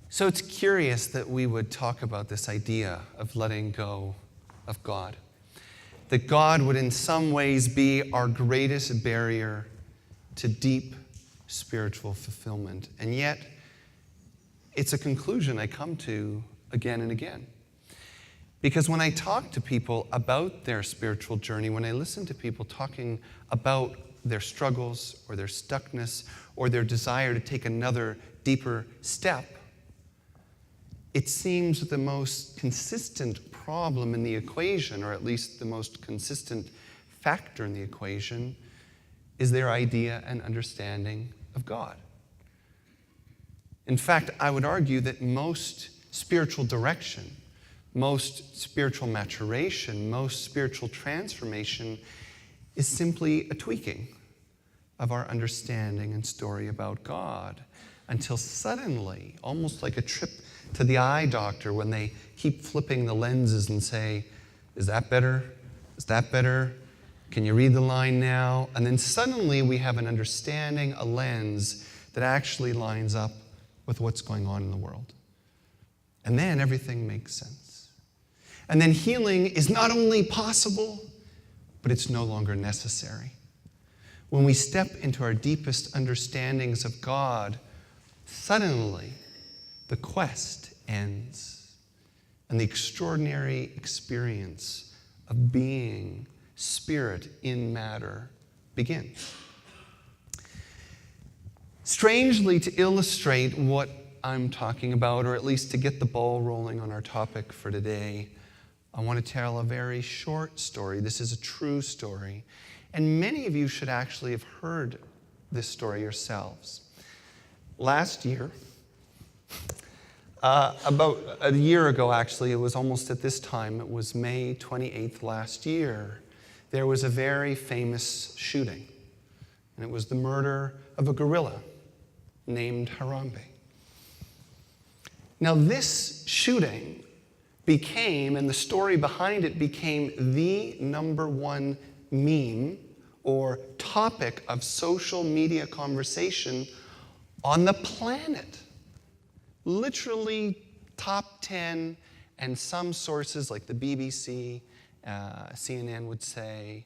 So it's curious that we would talk about this idea of letting go of God. That God would in some ways be our greatest barrier to deep spiritual fulfillment. And yet, it's a conclusion I come to again and again. Because when I talk to people about their spiritual journey, when I listen to people talking about their struggles or their stuckness or their desire to take another deeper step, it seems the most consistent problem in the equation, or at least the most consistent factor in the equation, is their idea and understanding of God. In fact, I would argue that most spiritual direction, most spiritual maturation, most spiritual transformation is simply a tweaking of our understanding and story about God, until suddenly, almost like a trip to the eye doctor when they keep flipping the lenses and say, is that better? Is that better? Can you read the line now? And then suddenly we have an understanding, a lens that actually lines up with what's going on in the world. And then everything makes sense. And then healing is not only possible, but it's no longer necessary. When we step into our deepest understandings of God, suddenly the quest ends and the extraordinary experience of being spirit in matter begins. Strangely, to illustrate what I'm talking about, or at least to get the ball rolling on our topic for today, I want to tell a very short story. This is a true story. And many of you should actually have heard this story yourselves. Last year, about a year ago actually, it was almost at this time, it was May 28th last year, there was a very famous shooting. And it was the murder of a gorilla named Harambe. Now this shooting became, and the story behind it became, the #1 meme or topic of social media conversation on the planet. Literally top 10, and some sources like the BBC, CNN would say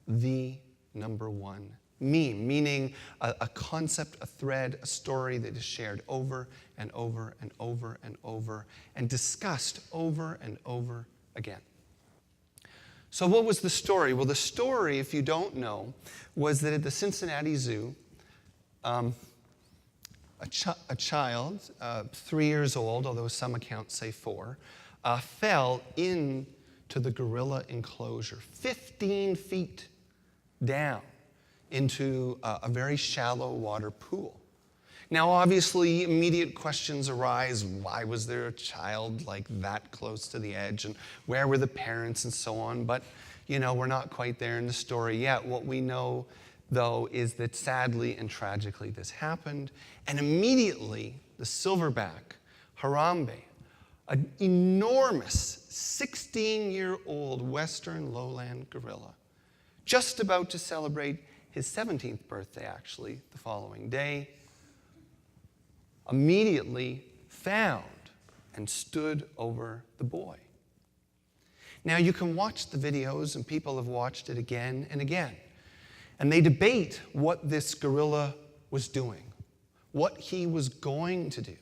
the #1 meme, meaning a concept, a thread, a story that is shared over and over and over and over and discussed over and over again. So what was the story? Well, the story, if you don't know, was that at the Cincinnati Zoo, a child, 3 years old, although some accounts say 4, fell into the gorilla enclosure, 15 feet down into a very shallow water pool. Now, obviously, immediate questions arise. Why was there a child like that close to the edge? And where were the parents and so on? But, we're not quite there in the story yet. What we know, though, is that sadly and tragically this happened. And immediately, the silverback, Harambe, an enormous 16-year-old Western lowland gorilla, just about to celebrate his 17th birthday, actually, the following day, immediately found and stood over the boy. Now, you can watch the videos, and people have watched it again and again. And they debate what this gorilla was doing, what he was going to do.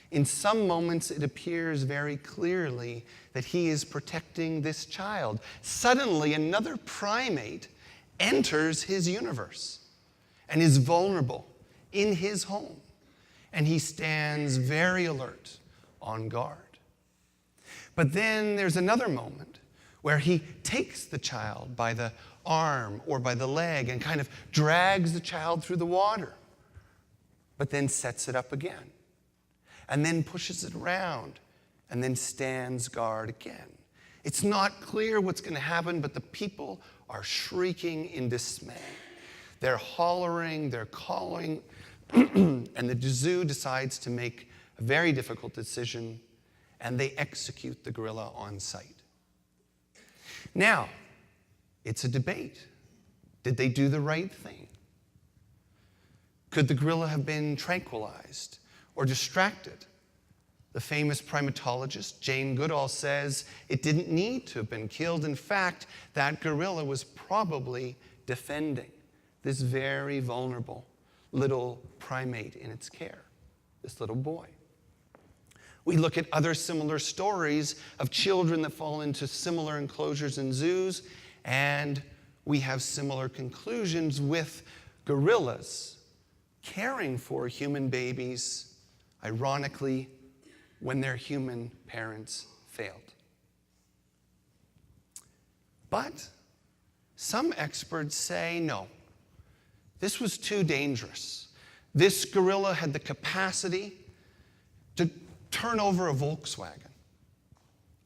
In some moments, it appears very clearly that he is protecting this child. Suddenly, another primate enters his universe and is vulnerable in his home. And he stands very alert, on guard. But then there's another moment where he takes the child by the arm or by the leg and kind of drags the child through the water, but then sets it up again, and then pushes it around, and then stands guard again. It's not clear what's going to happen, but the people are shrieking in dismay. They're hollering, they're calling, and the zoo decides to make a very difficult decision, and they execute the gorilla on sight. Now, it's a debate. Did they do the right thing? Could the gorilla have been tranquilized or distracted? The famous primatologist Jane Goodall says it didn't need to have been killed. In fact, that gorilla was probably defending this very vulnerable little primate in its care, this little boy. We look at other similar stories of children that fall into similar enclosures in zoos, and we have similar conclusions with gorillas caring for human babies, ironically, when their human parents failed. But some experts say no, this was too dangerous. This gorilla had the capacity to turn over a Volkswagen.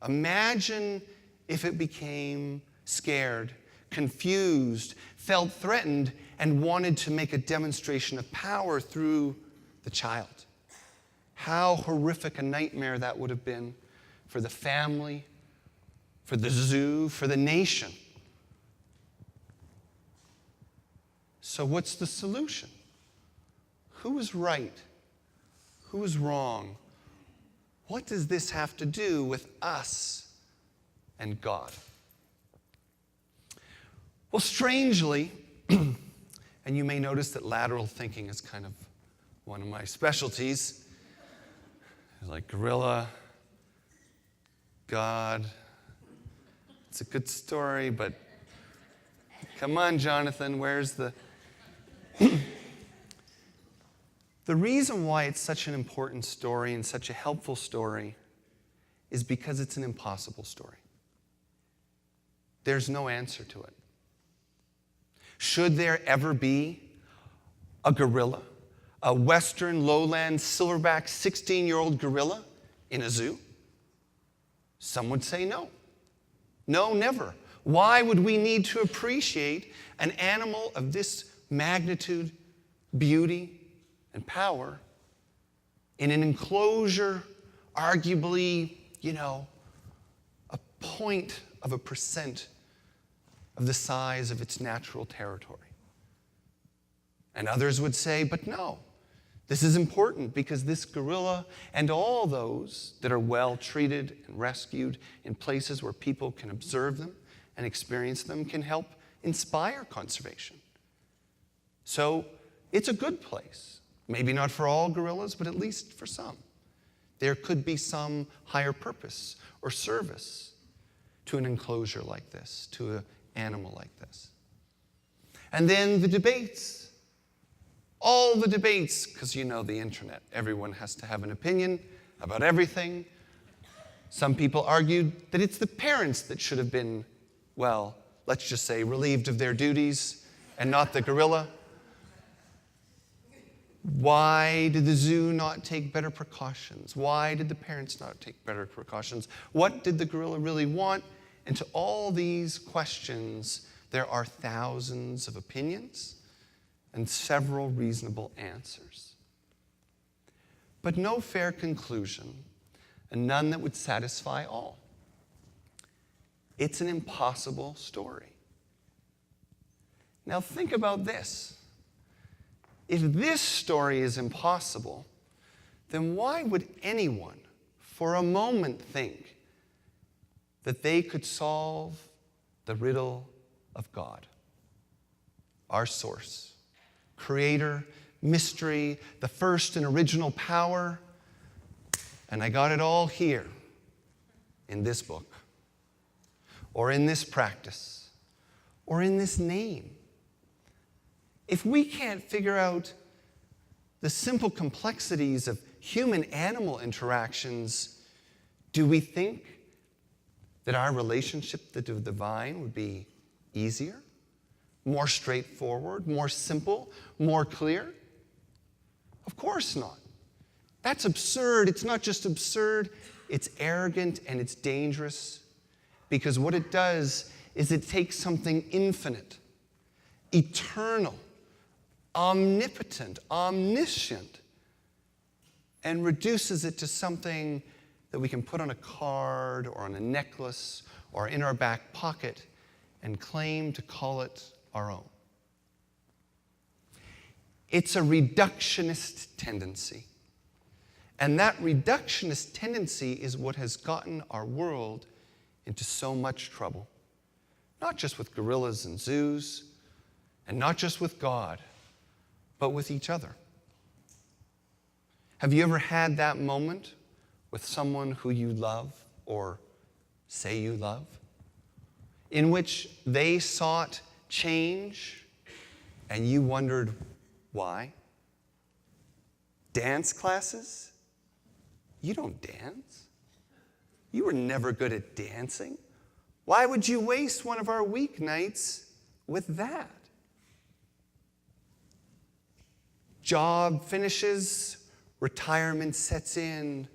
Imagine if it became scared, confused, felt threatened, and wanted to make a demonstration of power through the child. How horrific a nightmare that would have been for the family, for the zoo, for the nation. So what's the solution? Who is right? Who is wrong? What does this have to do with us and God? Well, strangely, and you may notice that lateral thinking is kind of one of my specialties, like gorilla, God. It's a good story, but come on, Jonathan, where's the... The reason why it's such an important story and such a helpful story is because it's an impossible story. There's no answer to it. Should there ever be a gorilla, a Western lowland silverback 16-year-old gorilla in a zoo? Some would say no. No, never. Why would we need to appreciate an animal of this magnitude, beauty, and power in an enclosure, arguably, a 0.1% of the size of its natural territory? And others would say, but no, this is important because this gorilla and all those that are well treated and rescued in places where people can observe them and experience them can help inspire conservation. So it's a good place. Maybe not for all gorillas, but at least for some. There could be some higher purpose or service to an enclosure like this, to an animal like this. And then the debates. All the debates, because the internet. Everyone has to have an opinion about everything. Some people argued that it's the parents that should have been, let's just say, relieved of their duties and not the gorilla. Why did the zoo not take better precautions? Why did the parents not take better precautions? What did the gorilla really want? And to all these questions, there are thousands of opinions and several reasonable answers. But no fair conclusion, and none that would satisfy all. It's an impossible story. Now think about this. If this story is impossible, then why would anyone for a moment think that they could solve the riddle of God? Our source, creator, mystery, the first and original power. And I got it all here in this book, or in this practice, or in this name. If we can't figure out the simple complexities of human-animal interactions, do we think that our relationship to the divine would be easier, more straightforward, more simple, more clear? Of course not. That's absurd. It's not just absurd, it's arrogant and it's dangerous, because what it does is it takes something infinite, eternal, omnipotent, omniscient, and reduces it to something that we can put on a card or on a necklace or in our back pocket and claim to call it our own. It's a reductionist tendency. And that reductionist tendency is what has gotten our world into so much trouble. Not just with gorillas and zoos, and not just with God, but with each other. Have you ever had that moment with someone who you love or say you love, in which they sought change and you wondered why? Dance classes? You don't dance. You were never good at dancing. Why would you waste one of our weeknights with that? Job finishes, retirement sets in.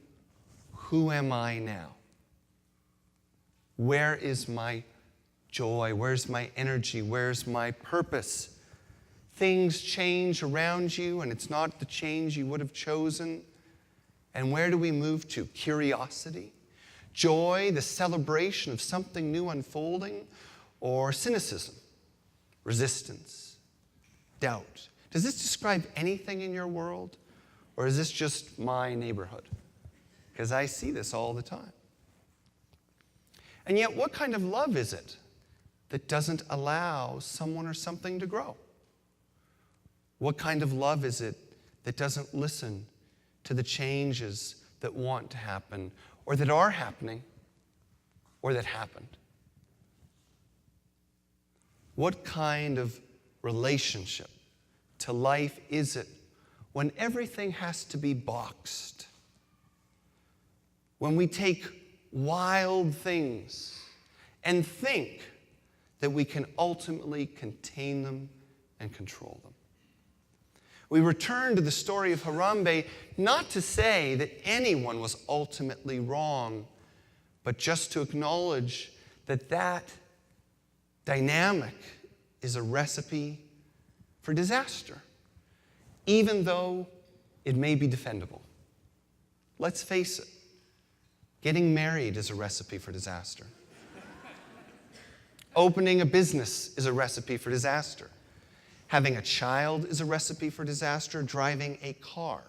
Who am I now? Where is my joy? Where's my energy? Where's my purpose? Things change around you, and it's not the change you would have chosen. And where do we move to? Curiosity? Joy, the celebration of something new unfolding? Or cynicism? Resistance? Doubt? Does this describe anything in your world? Or is this just my neighborhood? Because I see this all the time. And yet, what kind of love is it that doesn't allow someone or something to grow? What kind of love is it that doesn't listen to the changes that want to happen, or that are happening, or that happened? What kind of relationship to life is it when everything has to be boxed? When we take wild things and think that we can ultimately contain them and control them. We return to the story of Harambe not to say that anyone was ultimately wrong, but just to acknowledge that that dynamic is a recipe for disaster, even though it may be defendable. Let's face it, getting married is a recipe for disaster. Opening a business is a recipe for disaster. Having a child is a recipe for disaster. Driving a car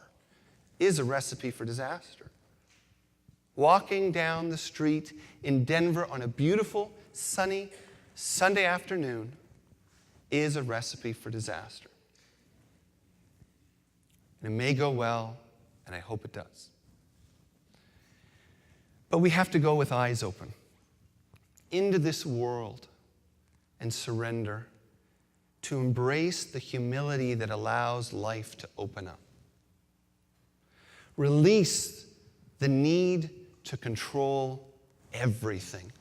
is a recipe for disaster. Walking down the street in Denver on a beautiful, sunny Sunday afternoon is a recipe for disaster. And it may go well, and I hope it does. But we have to go with eyes open into this world and surrender to embrace the humility that allows life to open up. Release the need to control everything.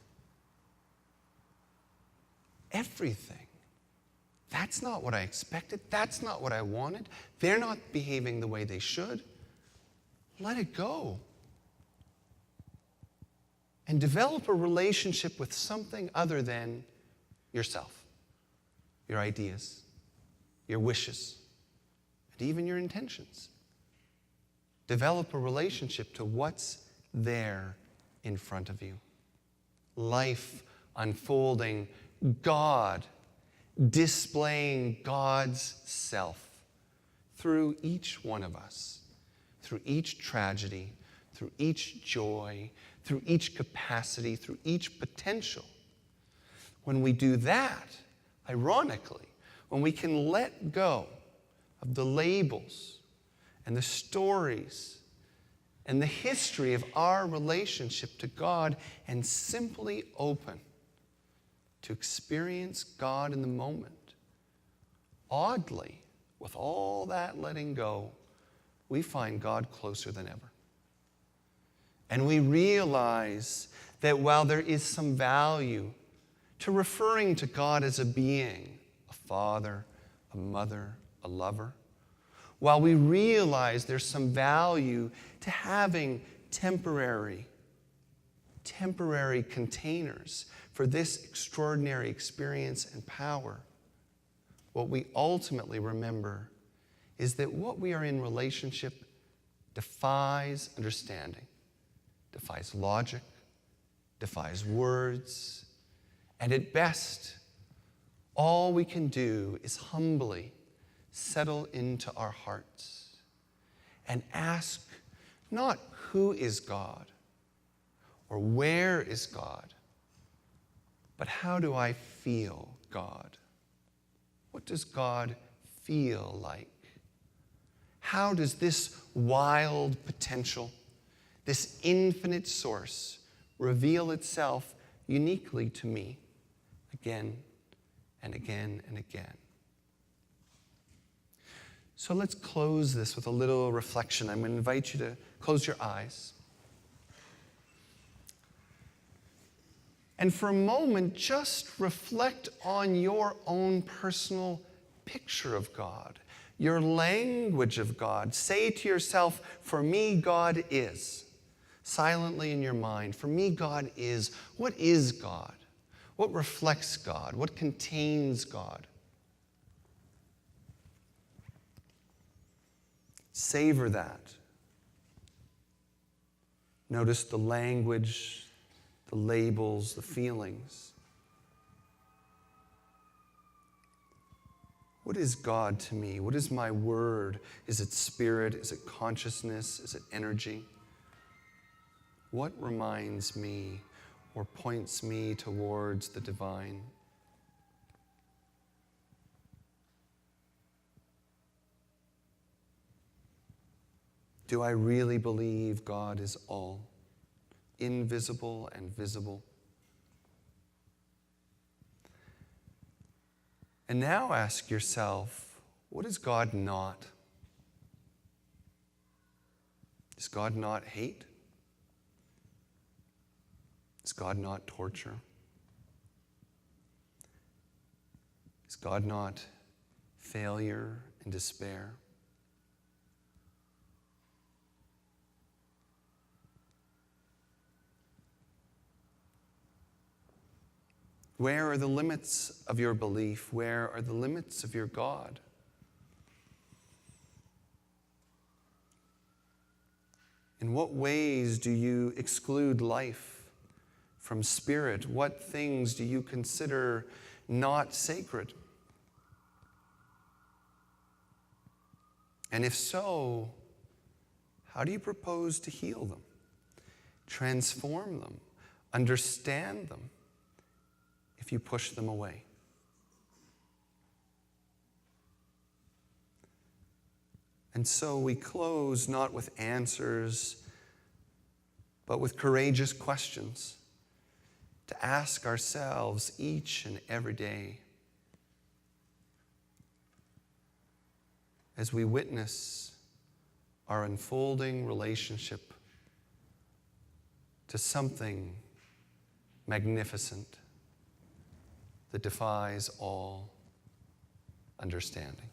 Everything. That's not what I expected. That's not what I wanted. They're not behaving the way they should. Let it go. And develop a relationship with something other than yourself, your ideas, your wishes, and even your intentions. Develop a relationship to what's there in front of you. Life unfolding, God displaying God's self through each one of us, through each tragedy, through each joy, through each capacity, through each potential. When we do that, ironically, when we can let go of the labels and the stories and the history of our relationship to God and simply open to experience God in the moment, oddly, with all that letting go, we find God closer than ever. And we realize that while there is some value to referring to God as a being, a father, a mother, a lover, while we realize there's some value to having temporary containers for this extraordinary experience and power, what we ultimately remember is that what we are in relationship defies understanding, defies logic, defies words, and at best, all we can do is humbly settle into our hearts and ask Not who is God or where is God, but how do I feel God? What does God feel like? How does this wild potential, this infinite source, reveal itself uniquely to me again and again and again? So let's close this with a little reflection. I'm going to invite you to close your eyes. And for a moment, just reflect on your own personal picture of God, your language of God. Say to yourself, for me, God is. Silently in your mind, for me, God is. What is God? What reflects God? What contains God? Savor that. Notice the language, the labels, the feelings. What is God to me? What is my word? Is it spirit? Is it consciousness? Is it energy? What reminds me or points me towards the divine? Do I really believe God is all, invisible and visible? And now ask yourself, what is God not? Is God not hate? Is God not torture? Is God not failure and despair? Where are the limits of your belief? Where are the limits of your God? In what ways do you exclude life from spirit? What things do you consider not sacred? And if so, how do you propose to heal them, transform them, understand them, if you push them away? And so we close not with answers, but with courageous questions to ask ourselves each and every day as we witness our unfolding relationship to something magnificent that defies all understanding.